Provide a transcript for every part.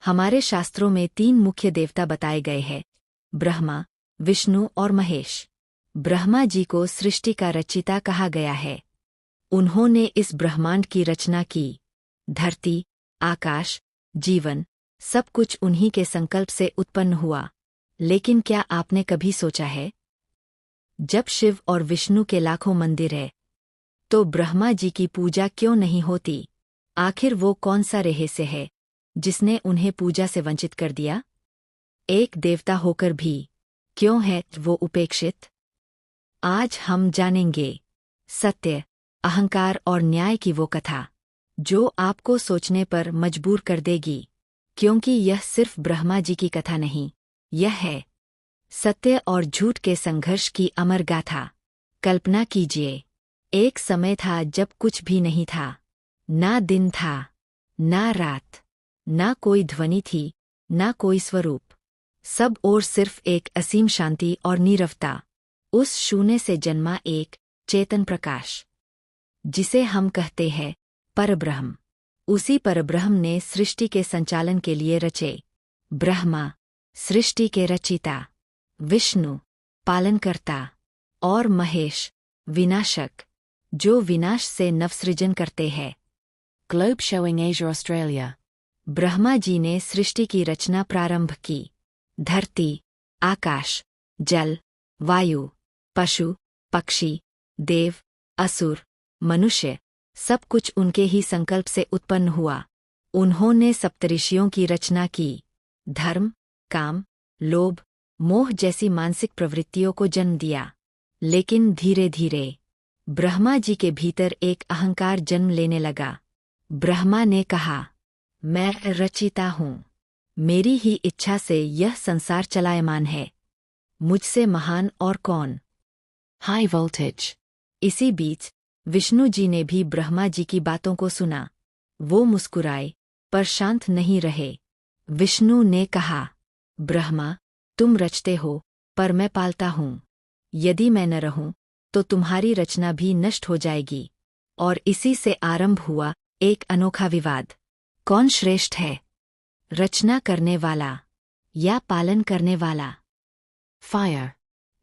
हमारे शास्त्रों में 3 मुख्य देवता बताए गए हैं, ब्रह्मा, विष्णु और महेश। ब्रह्मा जी को सृष्टि का रचयिता कहा गया है। उन्होंने इस ब्रह्मांड की रचना की। धरती, आकाश, जीवन, सब कुछ उन्हीं के संकल्प से उत्पन्न हुआ। लेकिन क्या आपने कभी सोचा है, जब शिव और विष्णु के लाखों मंदिर हैं, तो ब्रह्मा जी की पूजा क्यों नहीं होती? आखिर वो कौन सा रहस्य है जिसने उन्हें पूजा से वंचित कर दिया? एक देवता होकर भी क्यों है वो उपेक्षित? आज हम जानेंगे सत्य, अहंकार और न्याय की वो कथा, जो आपको सोचने पर मजबूर कर देगी। क्योंकि यह सिर्फ ब्रह्मा जी की कथा नहीं, यह है सत्य और झूठ के संघर्ष की अमर गाथा। कल्पना कीजिए, एक समय था जब कुछ भी नहीं था। ना दिन था, ना रात, ना कोई ध्वनि थी, ना कोई स्वरूप। सब और सिर्फ एक असीम शांति और नीरवता। उस शून्य से जन्मा एक चेतन प्रकाश, जिसे हम कहते हैं परब्रह्म। उसी परब्रह्म ने सृष्टि के संचालन के लिए रचे। ब्रह्मा, सृष्टि के रचयिता, विष्णु, पालनकर्ता, और महेश, विनाशक, जो विनाश से नवसृजन करते हैं। Globe showing Asia Australia. Brahma ji ने सृष्टि की रचना प्रारंभ की। धरती, आकाश, जल, वायु, पशु, पक्षी, देव, असुर, मनुष्य, सब कुछ उनके ही संकल्प से उत्पन्न हुआ। उन्होंने सप्तऋषियों की रचना की। धर्म, काम, लोभ, मोह जैसी मानसिक प्रवृत्तियों को जन्म दिया। लेकिन धीरे धीरे ब्रह्मा जी के भीतर एक अहंकार जन्म लेने लगा। ब्रह्मा ने कहा, मैं रचयिता हूँ। मेरी ही इच्छा से यह संसार चलायमान है। मुझसे महान और कौन? High voltage. इसी बीच विष्णु जी ने भी ब्रह्मा जी की बातों को सुना। वो मुस्कुराए, पर शांत नहीं रहे। विष्णु ने कहा, ब्रह्मा, तुम रचते हो, पर मैं पालता हूँ। यदि मैं न रहूं, तो तुम्हारी रचना भी नष्ट हो जाएगी। और इसी से आरंभ हुआ एक अनोखा विवाद। कौन श्रेष्ठ है, रचना करने वाला या पालन करने वाला? फायर।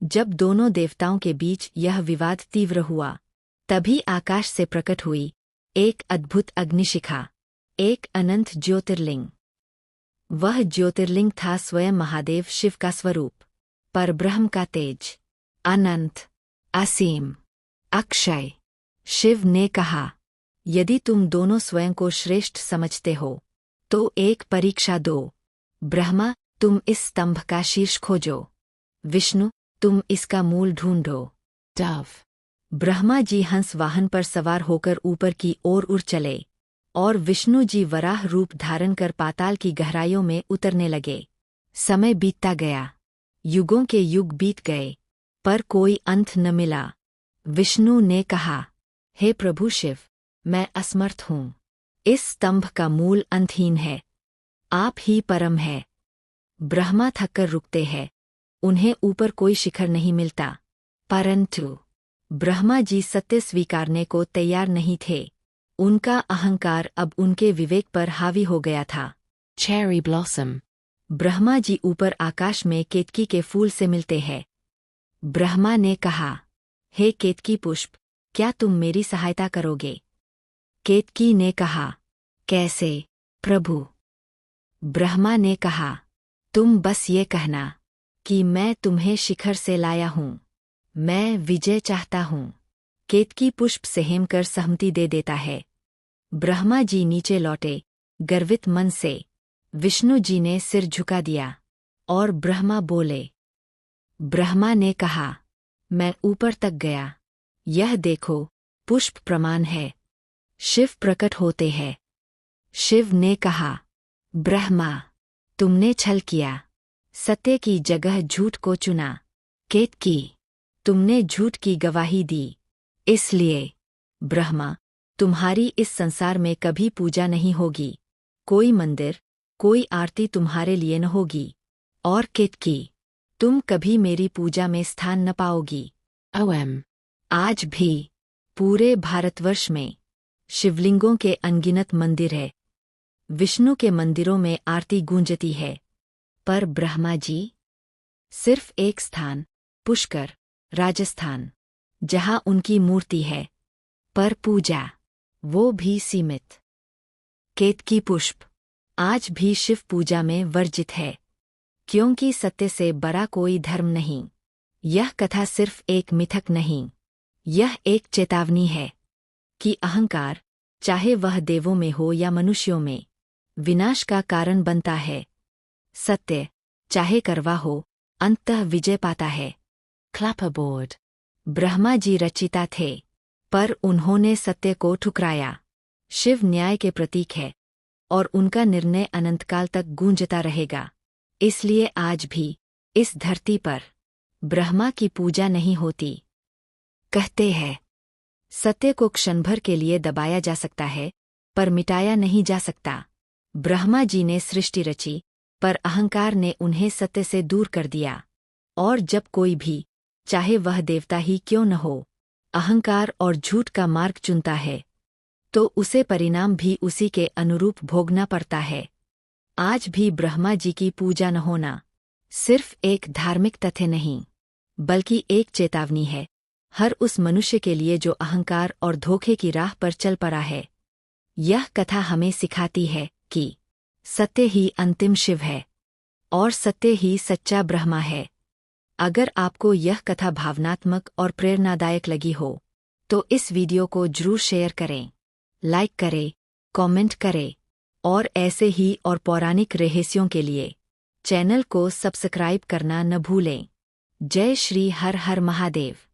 जब दोनों देवताओं के बीच यह विवाद तीव्र हुआ, तभी आकाश से प्रकट हुई एक अद्भुत अग्निशिखा, एक अनंत ज्योतिर्लिंग। वह ज्योतिर्लिंग था स्वयं महादेव शिव का स्वरूप, परब्रह्म का तेज, अनंत, असीम, अक्षय। शिव ने कहा, यदि तुम दोनों स्वयं को श्रेष्ठ समझते हो, तो एक परीक्षा दो। ब्रह्मा, तुम इस स्तंभ का शीर्ष खोजो। विष्णु, तुम इसका मूल ढूंढो। डव। ब्रह्मा जी हंस वाहन पर सवार होकर ऊपर की ओर उड़ चले, और विष्णु जी वराह रूप धारण कर पाताल की गहराइयों में उतरने लगे। समय बीतता गया, युगों के युग बीत गए, पर कोई अंत न मिला। विष्णु ने कहा, हे प्रभु शिव, मैं असमर्थ हूँ। इस स्तंभ का मूल अंतहीन है। आप ही परम है। ब्रह्मा थककर रुकते हैं। उन्हें ऊपर कोई शिखर नहीं मिलता। परंतु ब्रह्मा जी सत्य स्वीकारने को तैयार नहीं थे। उनका अहंकार अब उनके विवेक पर हावी हो गया था। Cherry blossom. ब्रह्मा जी ऊपर आकाश में केतकी के फूल से मिलते हैं। ब्रह्मा ने कहा, हे केतकी पुष्प, क्या तुम मेरी सहायता करोगे? केतकी ने कहा, कैसे, प्रभु? ब्रह्मा ने कहा, तुम बस ये कहना कि मैं तुम्हें शिखर से लाया हूँ। मैं विजय चाहता हूँ। केतकी पुष्प सहम कर सहमति दे देता है। ब्रह्मा जी नीचे लौटे, गर्वित मन से। विष्णु जी ने सिर झुका दिया, और ब्रह्मा बोले। ब्रह्मा ने कहा, मैं ऊपर तक गया। यह देखो, पुष्प प्रमाण है। शिव प्रकट होते हैं। शिव ने कहा, ब्रह्मा, तुमने छल किया। सत्य की जगह झूठ को चुना। केतकी, तुमने झूठ की गवाही दी। इसलिए ब्रह्मा, तुम्हारी इस संसार में कभी पूजा नहीं होगी। कोई मंदिर, कोई आरती तुम्हारे लिए न होगी। और केतकी, तुम कभी मेरी पूजा में स्थान न पाओगी। आज भी पूरे भारतवर्ष में शिवलिंगों के अनगिनत मंदिर है। विष्णु के मंदिरों में आरती गूंजती है, पर ब्रह्मा जी? सिर्फ एक स्थान, पुष्कर, राजस्थान, जहां उनकी मूर्ति है, पर पूजा वो भी सीमित। केतकी पुष्प आज भी शिव पूजा में वर्जित है, क्योंकि सत्य से बड़ा कोई धर्म नहीं। यह कथा सिर्फ एक मिथक नहीं, यह एक चेतावनी है कि अहंकार, चाहे वह देवों में हो या मनुष्यों में, विनाश का कारण बनता है। सत्य, चाहे कड़वा हो, अंततः विजय पाता है। क्लैपरबोर्ड। ब्रह्मा जी रचिता थे, पर उन्होंने सत्य को ठुकराया। शिव न्याय के प्रतीक है, और उनका निर्णय अनंतकाल तक गूंजता रहेगा। इसलिए आज भी इस धरती पर ब्रह्मा की पूजा नहीं होती। कहते हैं, सत्य को क्षणभर के लिए दबाया जा सकता है, पर मिटाया नहीं जा सकता। ब्रह्मा जी ने सृष्टि रची, पर अहंकार ने उन्हें सत्य से दूर कर दिया। और जब कोई भी, चाहे वह देवता ही क्यों न हो, अहंकार और झूठ का मार्ग चुनता है, तो उसे परिणाम भी उसी के अनुरूप भोगना पड़ता है। आज भी ब्रह्मा जी की पूजा न होना सिर्फ एक धार्मिक तथ्य नहीं, बल्कि एक चेतावनी है हर उस मनुष्य के लिए जो अहंकार और धोखे की राह पर चल पड़ा है। यह कथा हमें सिखाती है कि सत्य ही अंतिम शिव है, और सत्य ही सच्चा ब्रह्मा है। अगर आपको यह कथा भावनात्मक और प्रेरणादायक लगी हो, तो इस वीडियो को जरूर शेयर करें, लाइक करें, कमेंट करें, और ऐसे ही और पौराणिक रहस्यों के लिए चैनल को सब्सक्राइब करना न भूलें। जय श्री हर हर महादेव।